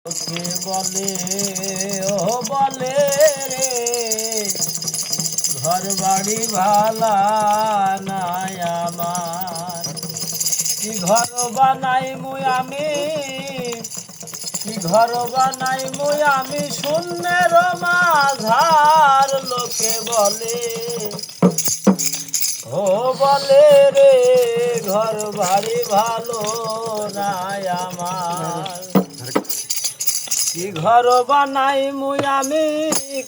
কে বলে ও বলে রে ঘর বাড়ি ভালা নাই আমার কি ঘর বানাই মুই আমি কি ঘর বানাই মুই আমি শূন্যের মাঝার লোকে বলে ও বলে রে ঘর বাড়ি ভালো নাই আমার কি ঘর বানাই মুই আমি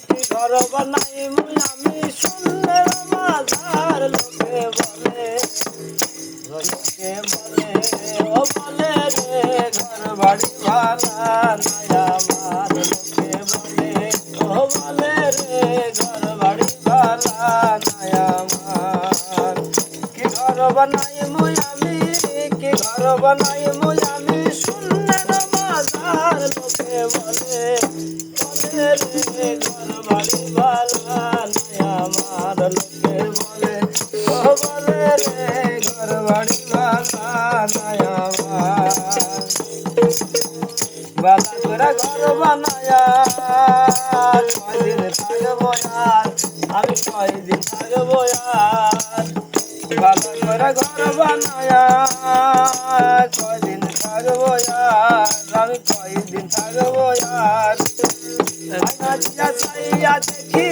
কি ঘর বানাই মুই আমি শূন্যের মাঝার লোকে বলে ও বলে রে ঘর বাড়ি ভালা নাই আমার লোকে বলে ও বলে রে ঘর বাড়ি ভালা নাই আমার কি ঘর বানাই মুই আমি কি ঘর বানাই মুই আমি শূন্যের মাঝার লোকে বলে বলে রে ঘর বাড়ি ভালা নাই আমার লোকে বলে ও বলে রে ঘর বাড়ি ভালা নাই আমার বালা করে ঘর বানায়া কয়দিন থাকবো আর আমি কয়দিন থাকবো আর বালা করে ঘর বানায়া কয়দিন থাকবো আর আমি কয়দিন থাকবো আর আইনা দিয়া সাইয়া দেখি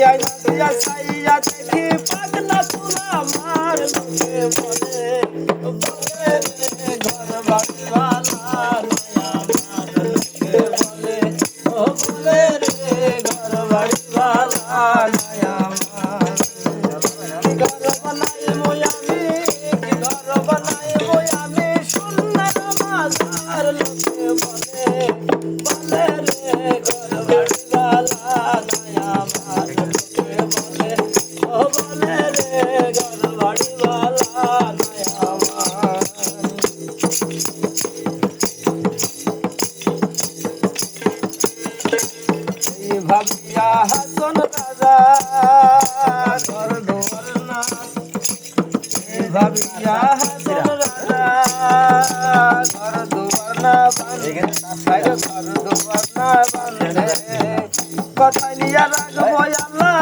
আইনা দিয়া সাইয়া দেখি পাগলা তুলা আমার লোকে বলে বলে রে ঘর বাড়ি ভালা নাই আমার লোকে বলে ও বলে রে ঘর বাড়ি ভালা নাই আমার কি ঘর বানাই মুই আমি কি ঘর বানাই মুই আমি শূন্যের মাঝার লোকে বলে বলে রে ঘর বাড়ি ভালা নাই আমার লোকে বলে ও বলে রে ঘর বাড়ি ভালা নাই আমার এই ভাবিয়া হাসন রাজা ঘর দুয়ার না এই ভাবিয়া হাসন রাজা ঘর দুয়ার না বাঁধে ঘর দুয়ার না বাঁধে কোথায় নিয়া রাখবো আল্লাহ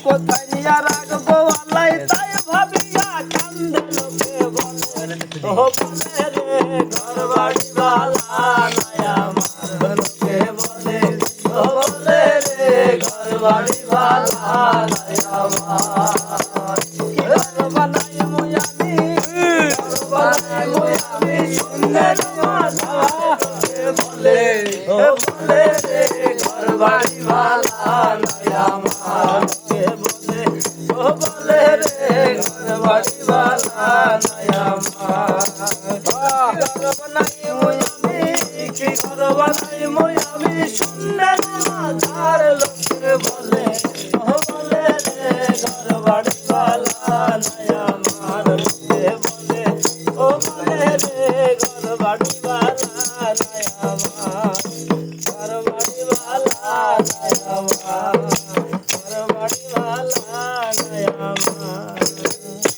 কোথায় নিয়া রাখবো আল্লাহ তাই ভাবিয়া কান্দে লোকে বলে ও বলে রে ঘর বাড়ি ভালা নাই আমার লোকে বলে ও বলে রে ঘর বাড়ি ভালা নাই আমার কি ঘর বানাই মুই আমি ঘর বানাই মুই আমি শূন্যের মাঝার বলে ও বলে রে ঘর বাড়ি ভালা নাই আমার লোকে বলে ও বলে রে ঘর বাড়ি ভালা নাই আমার ঘর বানাই মুই আমি কি ঘর বানাই মুই আমি শূন্যের মাঝার লোকে বলে ও বলে রে ঘর বাড়ি ভালা নাই আমার লোকে বলে ও বলে রে ঘর বাড়ি ভালা নাই আমার ঘর বাড়ি ভালা নাই আমার